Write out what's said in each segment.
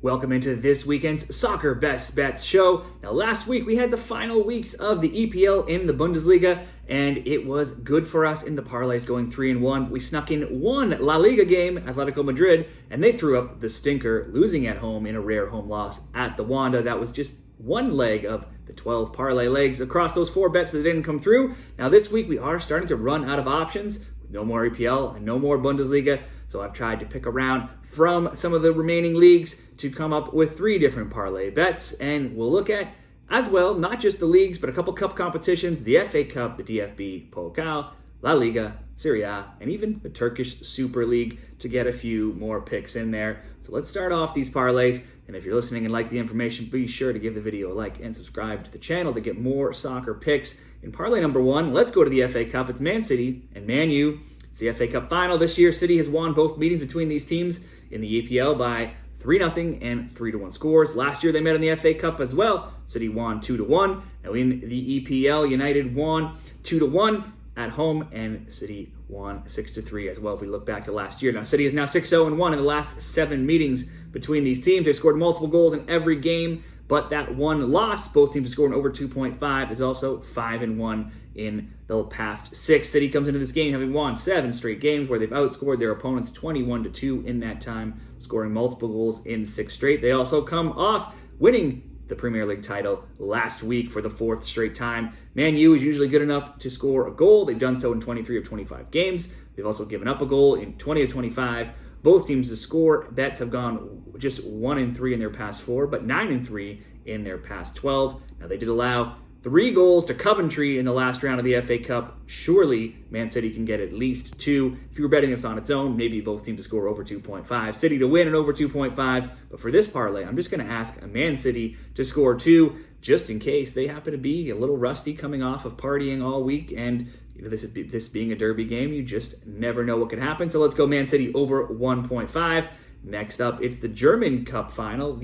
Welcome into this weekend's Soccer Best Bets show. Now, last week we had the final weeks of the EPL in the Bundesliga, and it was good for us in the parlays going 3-1. We snuck in one La Liga game, Atletico Madrid, and they threw up the stinker, losing at home in a rare home loss at the Wanda. That was just one leg of the 12 parlay legs across those four bets that didn't come through. Now, this week we are starting to run out of options. No more EPL and no more Bundesliga. So I've tried to pick around from some of the remaining leagues to come up with three different parlay bets. And we'll look at, as well, not just the leagues, but a couple cup competitions, the FA Cup, the DFB-Pokal, La Liga, Serie A, and even the Turkish Super Lig to get a few more picks in there. So let's start off these parlays. And if you're listening and like the information, be sure to give the video a like and subscribe to the channel to get more soccer picks. In parlay number one, let's go to the FA Cup. It's Man City and Man U. It's the FA Cup final this year. City has won both meetings between these teams in the EPL by 3-0 and 3-1 scores. Last year they met in the FA Cup as well. City won 2-1. Now in the EPL, United won 2-1 at home, and City won 6-3 as well if we look back to last year. Now City is now 6-0-1 in the last 7 meetings between these teams. They've scored multiple goals in every game, but that one loss, both teams have scored over 2.5, is also 5-1 in the past 6. City comes into this game having won 7 straight games where they've outscored their opponents 21-2 in that time, scoring multiple goals in 6 straight. They also come off winning the Premier League title last week for the 4th straight time. Man U is usually good enough to score a goal. They've done so in 23 of 25 games. They've also given up a goal in 20 of 25. Both teams to score bets have gone just 1-3 in their past 4, but 9-3 in their past 12. Now they did allow 3 goals to Coventry in the last round of the FA Cup. Surely Man City can get at least 2. If you were betting this on its own, maybe both teams to score over 2.5. City to win and over 2.5. But for this parlay, I'm just going to ask a Man City to score 2, just in case they happen to be a little rusty coming off of partying all week. And this being a derby game, you just never know what could happen. So let's go Man City over 1.5. Next up, it's the German Cup final.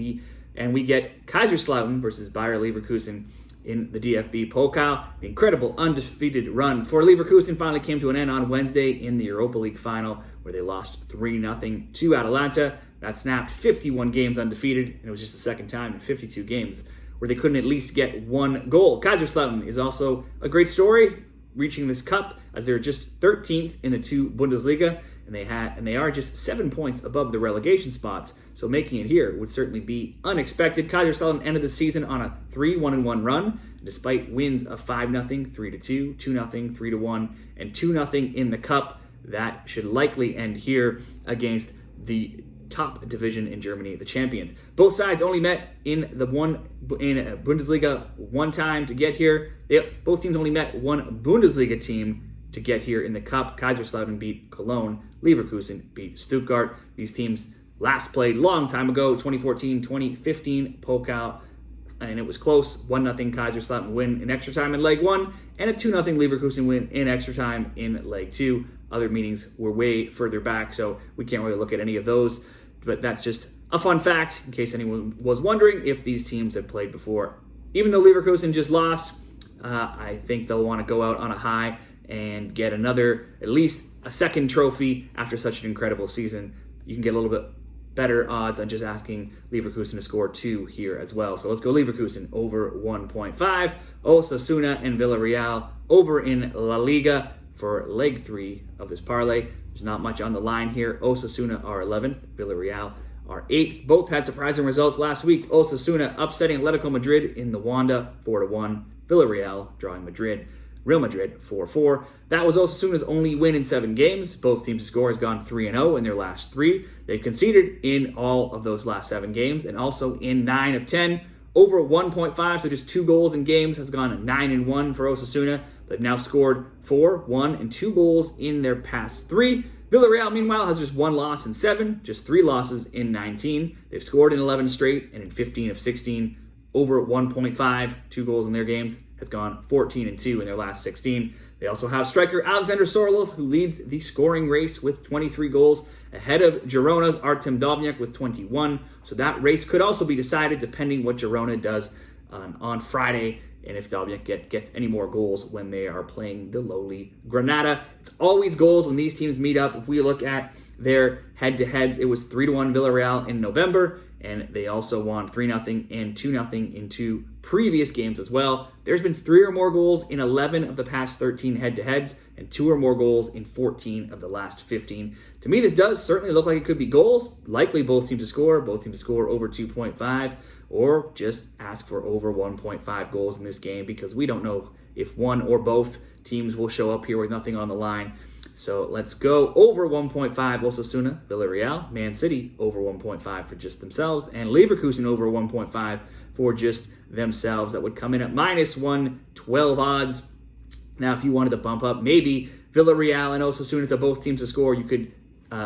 And we get Kaiserslautern versus Bayer Leverkusen in the DFB-Pokal. The incredible undefeated run for Leverkusen finally came to an end on Wednesday in the Europa League final, where they lost 3-0 to Atalanta. That snapped 51 games undefeated, and it was just the second time in 52 games where they couldn't at least get 1 goal. Kaiserslautern is also a great story, reaching this cup as they're just 13th in the 2 Bundesliga, and they are just 7 points above the relegation spots. So making it here would certainly be unexpected. Kaiserslautern ended the season on a 3-1-1 run, despite wins of 5-0, 3-2, 2-0, 3-1, and 2-0 in the cup. That should likely end here against the top division in Germany, the champions. Both sides only met in Bundesliga one time to get here. Both teams only met one Bundesliga team to get here in the cup. Kaiserslautern beat Cologne. Leverkusen beat Stuttgart. These teams last played long time ago, 2014-2015 Pokal, and it was close. 1-0 Kaiserslautern win in extra time in leg 1, and a 2-0 Leverkusen win in extra time in leg 2. Other meetings were way further back, so we can't really look at any of those, but that's just a fun fact in case anyone was wondering if these teams had played before. Even though Leverkusen just lost, I think they'll want to go out on a high and get at least a second trophy after such an incredible season. You can get a little bit better odds on just asking Leverkusen to score 2 here as well. So let's go Leverkusen over 1.5. Osasuna and Villarreal over in La Liga for leg 3 of this parlay. There's not much on the line here. Osasuna are 11th. Villarreal are 8th. Both had surprising results last week. Osasuna upsetting Atletico Madrid in the Wanda 4-1. Villarreal drawing Real Madrid 4-4. That was Osasuna's only win in 7 games. Both teams' score has gone 3-0 in their last 3. They've conceded in all of those last 7 games, and also in 9 of 10. Over 1.5, so just 2 goals in games, has gone 9-1 for Osasuna. They've now scored 4, 1, and 2 goals in their past 3. Villarreal, meanwhile, has just 1 loss in 7, just 3 losses in 19. They've scored in 11 straight, and in 15 of 16. Over 1.5, 2 goals in their games, has gone 14-2 in their last 16. They also have striker Alexander Sorloth, who leads the scoring race with 23 goals, ahead of Girona's Artem Dovnyak with 21. So that race could also be decided depending what Girona does on Friday, and if Dovnyak gets any more goals when they are playing the lowly Granada. It's always goals when these teams meet up. If we look at their head-to-heads. It was 3-1 Villarreal in November, and they also won 3-0 and 2-0 in 2 previous games as well. There's been 3 or more goals in 11 of the past 13 head-to-heads, and 2 or more goals in 14 of the last 15. To me, this does certainly look like it could be goals. Likely both teams to score over 2.5, or just ask for over 1.5 goals in this game, because we don't know if one or both teams will show up here with nothing on the line. So let's go over 1.5 Osasuna, Villarreal, Man City over 1.5 for just themselves, and Leverkusen over 1.5 for just themselves. That would come in at minus 112 odds. Now, if you wanted to bump up maybe Villarreal and Osasuna to both teams to score, you could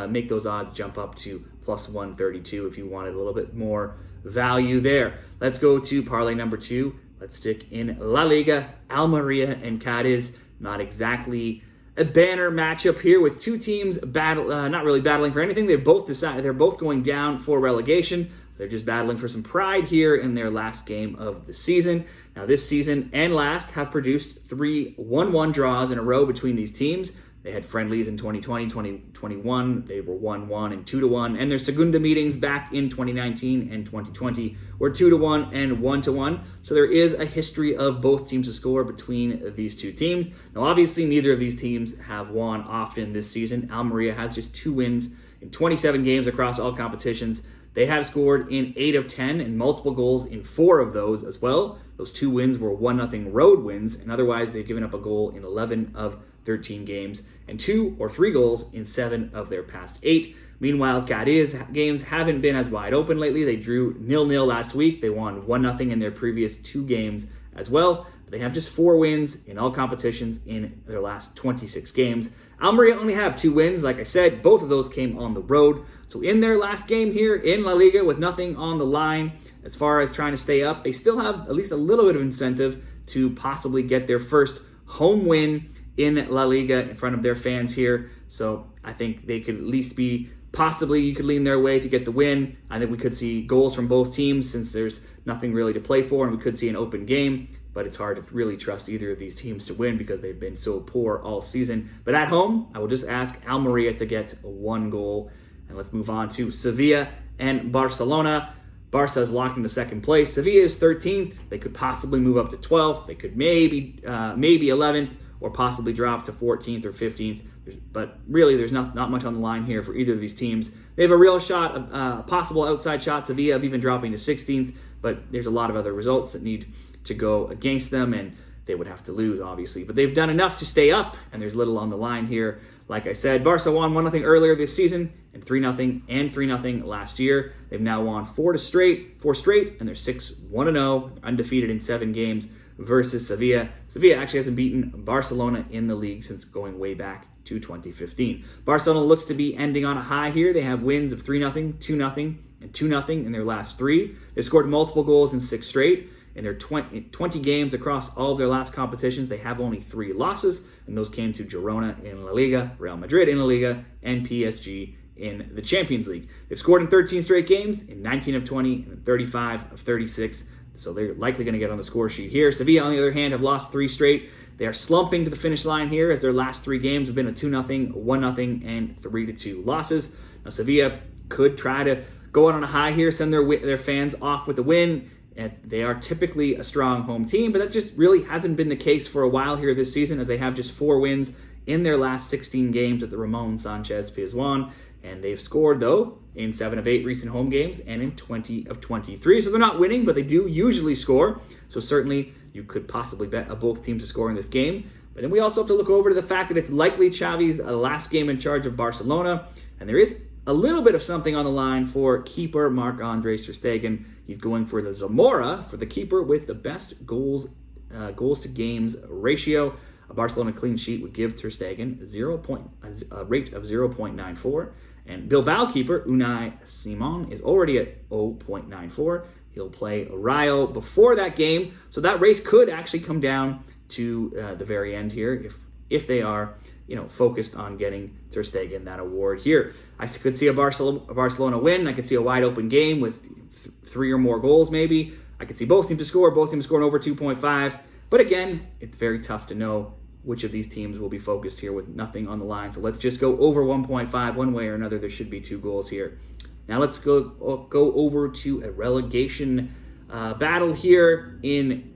make those odds jump up to plus 132 if you wanted a little bit more value there. Let's go to parlay number 2. Let's stick in La Liga, Almeria and Cadiz. Not exactly a banner matchup here with two teams not really battling for anything. They've both decided they're both going down for relegation. They're just battling for some pride here in their last game of the season. Now, this season and last have produced 3 1-1 draws in a row between these teams. They had friendlies in 2020, 2021. They were 1-1 and 2-1. And their Segunda meetings back in 2019 and 2020 were 2-1 and 1-1. So there is a history of both teams to score between these two teams. Now, obviously, neither of these teams have won often this season. Almeria has just 2 wins in 27 games across all competitions. They have scored in 8 of 10 and multiple goals in 4 of those as well. Those 2 wins were 1-0 road wins, and otherwise they've given up a goal in 11 of 13 games and 2 or 3 goals in 7 of their past 8. Meanwhile, Cadiz games haven't been as wide open lately. They drew 0-0 last week. They won 1-0 in their previous 2 games as well. But they have just 4 wins in all competitions in their last 26 games. Almeria only have 2 wins. Like I said, both of those came on the road. So in their last game here in La Liga with nothing on the line as far as trying to stay up, they still have at least a little bit of incentive to possibly get their first home win in La Liga in front of their fans here. So I think they could at least be possibly, you could lean their way to get the win. I think we could see goals from both teams since there's nothing really to play for, and we could see an open game. But it's hard to really trust either of these teams to win because they've been so poor all season. But at home, I will just ask Almeria to get 1 goal. And let's move on to Sevilla and Barcelona. Barca is locked into second place. Sevilla is 13th. They could possibly move up to 12th. They could maybe 11th or possibly drop to 14th or 15th. But really, there's not much on the line here for either of these teams. They have a real shot, a possible outside shot, Sevilla, of even dropping to 16th. But there's a lot of other results that need to go against them, and they would have to lose, obviously. But they've done enough to stay up, and there's little on the line here. Like I said, Barca won 1-0 earlier this season, and 3-0 and 3-0 last year. They've now won 4 straight, and they're 6-1-0, undefeated in 7 games versus Sevilla. Sevilla actually hasn't beaten Barcelona in the league since going way back to 2015. Barcelona looks to be ending on a high here. They have wins of 3-0, 2-0, and 2-0 in their last 3. They've scored multiple goals in 6 straight. In their 20 games across all of their last competitions, they have only 3 losses, and those came to Girona in La Liga, Real Madrid in La Liga, and PSG in the Champions League. They've scored in 13 straight games, in 19 of 20, and 35 of 36, so they're likely going to get on the score sheet here. Sevilla, on the other hand, have lost 3 straight. They are slumping to the finish line here as their last 3 games have been a 2-0, 1-0, and 3-2 losses. Now, Sevilla could try to go out on a high here, send their fans off with a win. And they are typically a strong home team, but that just really hasn't been the case for a while here this season, as they have just 4 wins in their last 16 games at the Ramon Sanchez Pizjuan. And they've scored, though, in 7 of 8 recent home games and in 20 of 23. So they're not winning, but they do usually score. So certainly you could possibly bet both teams to score in this game. But then we also have to look over to the fact that it's likely Xavi's last game in charge of Barcelona. And there is a little bit of something on the line for keeper Marc-Andre ter Stegen. He's going for the Zamora for the keeper with the best goals to games ratio. A Barcelona clean sheet would give ter Stegen a rate of 0.94. And Bilbao keeper Unai Simon is already at 0.94. He'll play Rayo before that game. So that race could actually come down to the very end here if they are focused on getting ter Stegen that award here. I could see a Barcelona win. I could see a wide open game with 3 or more goals maybe. I could see both teams to score, scoring over 2.5. But again, it's very tough to know which of these teams will be focused here with nothing on the line. So let's just go over 1.5 one way or another. There should be 2 goals here. Now let's go over to a relegation battle here in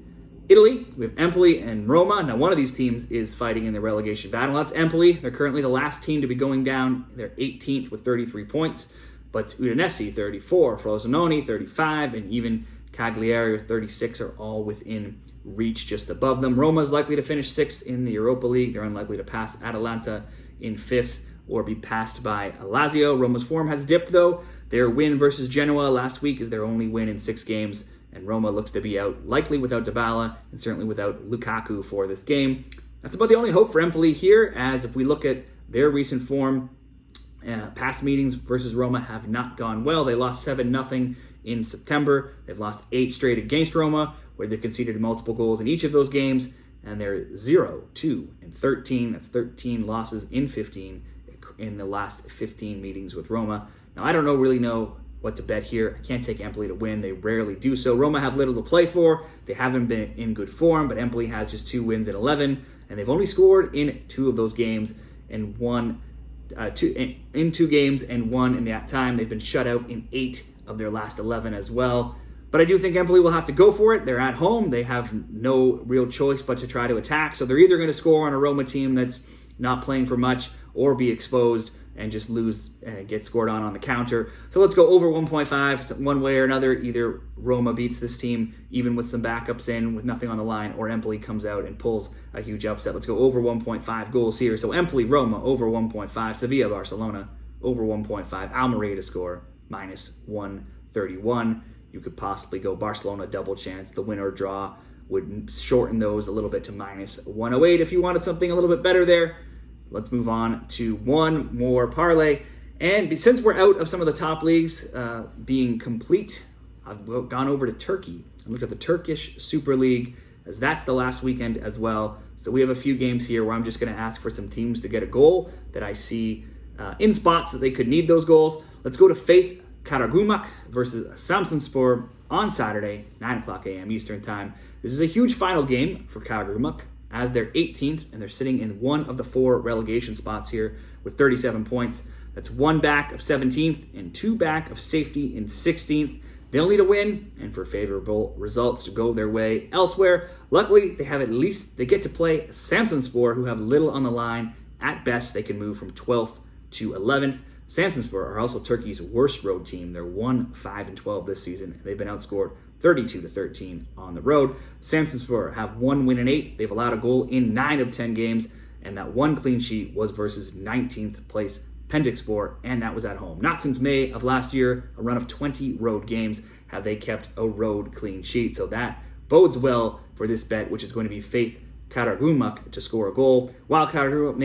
Italy. We have Empoli and Roma. Now one of these teams is fighting in the relegation battle. That's Empoli. They're currently the last team to be going down. They're 18th with 33 points. But Udinese, 34, Frosinone, 35, and even Cagliari with 36 are all within reach just above them. Roma is likely to finish 6th in the Europa League. They're unlikely to pass Atalanta in 5th or be passed by Lazio. Roma's form has dipped, though. Their win versus Genoa last week is their only win in 6 games, and Roma looks to be out, likely without Dybala and certainly without Lukaku for this game. That's about the only hope for Empoli here, as if we look at their recent form, past meetings versus Roma have not gone well. They lost 7-0 in September. They've lost 8 straight against Roma, where they've conceded multiple goals in each of those games, and they're 0, 2, and 13. That's 13 losses in 15 in the last 15 meetings with Roma. Now, I don't really know what to bet here. I can't take Empoli to win. They rarely do so. Roma have little to play for. They haven't been in good form, but Empoli has just 2 wins in 11, and they've only scored in 2 of those games and won in 2 games and 1 in that time. They've been shut out in 8 of their last 11 as well. But I do think Empoli will have to go for it. They're at home. They have no real choice but to try to attack. So they're either going to score on a Roma team that's not playing for much or be exposed and just lose, get scored on the counter. So let's go over 1.5 one way or another. Either Roma beats this team even with some backups in with nothing on the line, or Empoli comes out and pulls a huge upset. Let's go over 1.5 goals here. So Empoli, Roma, over 1.5. Sevilla, Barcelona, over 1.5. Almeria to score, minus 131. You could possibly go Barcelona double chance. The win or draw would shorten those a little bit to minus 108 if you wanted something a little bit better there. Let's move on to one more parlay. And since we're out of some of the top leagues being complete, I've gone over to Turkey and looked at the Turkish Super Lig, as that's the last weekend as well. So we have a few games here where I'm just going to ask for some teams to get a goal that I see in spots that they could need those goals. Let's go to Faith Karagumruk versus Samsunspor on Saturday, 9 o'clock a.m. Eastern Time. This is a huge final game for Karagumruk, as they're 18th and they're sitting in one of the 4 relegation spots here with 37 points. That's 1 back of 17th and 2 back of safety in 16th. They'll need a win and for favorable results to go their way elsewhere. Luckily, they get to play Samsunspor, who have little on the line. At best, they can move from 12th to 11th. Samsunspor are also Turkey's worst road team. They're 1-5-12 this season. They've been outscored 32-13 on the road. Samsunspor have 1 win in 8. They've allowed a goal in 9 of 10 games, and that 1 clean sheet was versus 19th place Pendikspor, and that was at home. Not since May of last year, a run of 20 road games, have they kept a road clean sheet. So that bodes well for this bet, which is going to be Faith Karagumruk to score a goal. While Karagumruk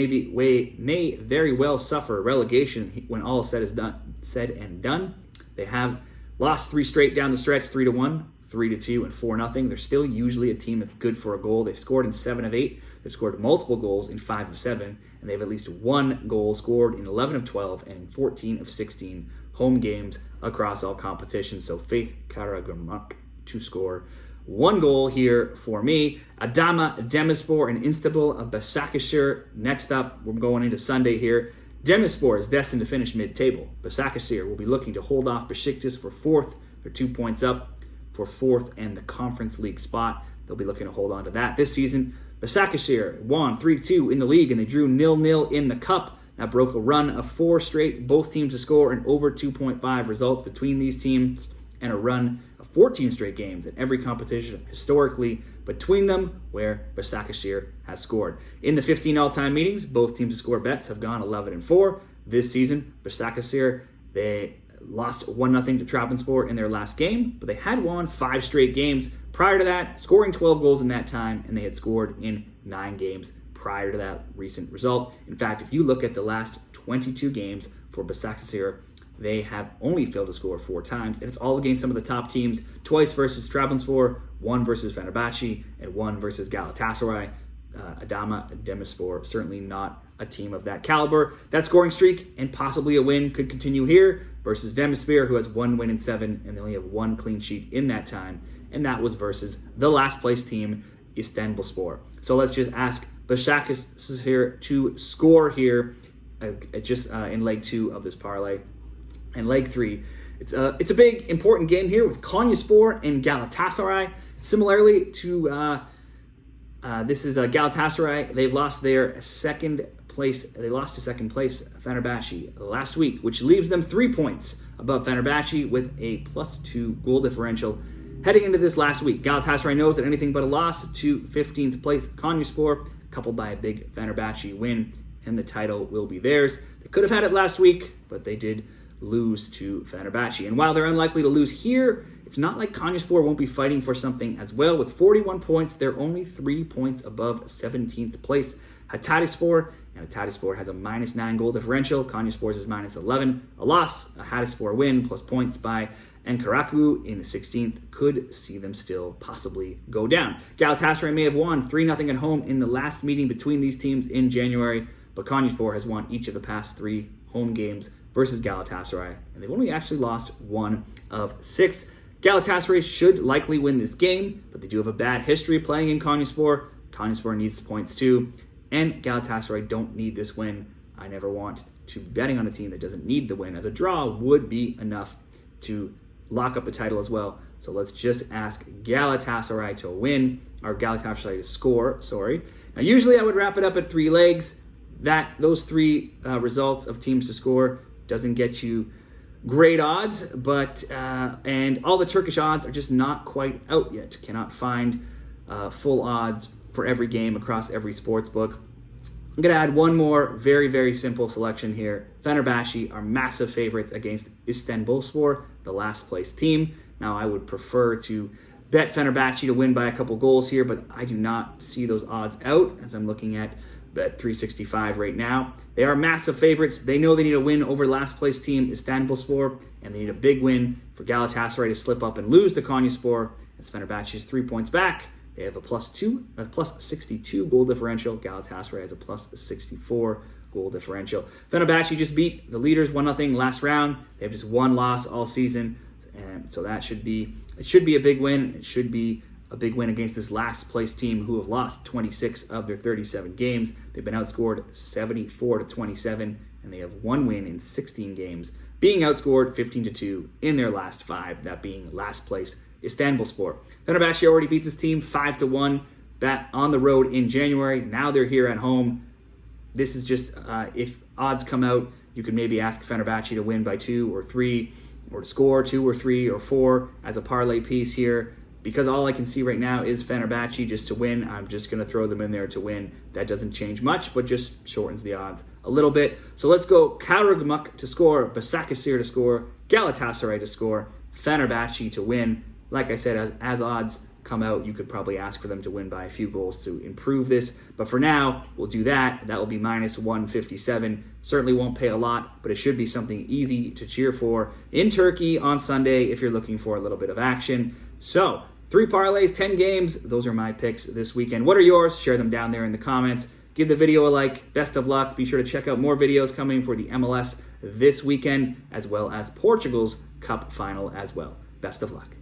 may very well suffer relegation when all is said and done, they have lost 3 straight down the stretch, 3-1, 3-2, and 4-0. They're still usually a team that's good for a goal. They've scored in 7 of 8. They've scored multiple goals in 5 of 7, and they have at least 1 goal scored in 11 of 12 and in 14 of 16 home games across all competitions. So Faith Karagumruk to score 1 goal here for me. Adana, Demirspor, and Istanbul, Basaksehir. Next up, we're going into Sunday here. Demirspor is destined to finish mid-table. Basaksehir will be looking to hold off Besiktas for 4th. They're 2 points up for 4th and the Conference League spot. They'll be looking to hold on to that this season. Basaksehir won 3-2 in the league, and they drew 0-0 in the cup. That broke a run of 4 straight. Both teams to score an over 2.5 results between these teams, and a run of 14 straight games in every competition historically between them where Basaksehir has scored. In the 15 all-time meetings, both teams to score bets have gone 11-4. This season, Basaksehir, they lost 1-0 to Trabzonspor in their last game, but they had won 5 straight games prior to that, scoring 12 goals in that time, and they had scored in 9 games prior to that recent result. In fact, if you look at the last 22 games for Basaksehir, they have only failed to score 4 times, and it's all against some of the top teams, twice versus Trabzonspor, 1 versus Fenerbahce, and 1 versus Galatasary. Adana and Demirspor, certainly not a team of that caliber. That scoring streak and possibly a win could continue here versus Demirspor, who has 1 win in 7, and they only have 1 clean sheet in that time, and that was versus the last place team, Istanbulspor. So let's just ask Basaksehir to score here just in leg 2 of this parlay. And leg 3, it's a big, important game here with Konyaspor and Galatasary. Similarly to this is Galatasary. They've lost their second place. They lost to second place Fenerbahce last week, which leaves them 3 points above Fenerbahce with a +2 goal differential. Heading into this last week, Galatasaray knows that anything but a loss to 15th place Konyaspor, coupled by a big Fenerbahce win, and the title will be theirs. They could have had it last week, but they did lose to Fenerbahce. And while they're unlikely to lose here, it's not like Konyaspor won't be fighting for something as well. With 41 points, they're only 3 points above 17th place Hatayspor, and Hatayspor has a -9 goal differential. Konyaspor's is -11. A loss, a Hatayspor win, plus points by Karagumruk in the 16th could see them still possibly go down. Galatasaray may have won 3-0 at home in the last meeting between these teams in January, but Konyaspor has won each of the past 3 home games versus Galatasaray, and they've only actually lost 1 of 6. Galatasaray should likely win this game, but they do have a bad history playing in Konyaspor. Konyaspor needs points too, and Galatasaray don't need this win. I never want to be betting on a team that doesn't need the win, as a draw would be enough to lock up the title as well. So let's just ask Galatasaray to win, or Galatasaray to score, sorry. Now usually I would wrap it up at 3 legs. Those 3 results of teams to score doesn't get you great odds, but and all the Turkish odds are just not quite out yet. Cannot find full odds for every game across every sports book. I'm going to add one more very, very simple selection here. Fenerbahce are massive favorites against Istanbulspor, the last place team. Now, I would prefer to bet Fenerbahce to win by a couple goals here, but I do not see those odds out as I'm looking at bet 365 right now. They are massive favorites. They know they need a win over last place team Istanbulspor, and they need a big win for Galatasaray to slip up and lose to Konyaspor, as Fenerbahce is 3 points back. They have a +62 goal differential. Galatasaray has a +64 goal differential. Fenerbahce just beat the leaders 1-0 last round. They have just 1 loss all season, and so it should be a big win. It should be a big win against this last place team who have lost 26 of their 37 games. They've been outscored 74-27, and they have 1 win in 16 games, being outscored 15-2 in their last 5, that being last place Istanbulspor. Fenerbahce already beat this team 5-1 back on the road in January. Now they're here at home. This is just, if odds come out, you could maybe ask Fenerbahce to win by 2 or 3, or to score 2 or 3 or 4 as a parlay piece here. Because all I can see right now is Fenerbahce just to win. I'm just going to throw them in there to win. That doesn't change much, but just shortens the odds a little bit. So let's go Karagumruk to score, Basaksehir to score, Galatasaray to score, Fenerbahce to win. Like I said, as odds come out, you could probably ask for them to win by a few goals to improve this. But for now, we'll do that. That will be -157. Certainly won't pay a lot, but it should be something easy to cheer for in Turkey on Sunday if you're looking for a little bit of action. So, 3 parlays, 10 games. Those are my picks this weekend. What are yours? Share them down there in the comments. Give the video a like. Best of luck. Be sure to check out more videos coming for the MLS this weekend, as well as Portugal's Cup final as well. Best of luck.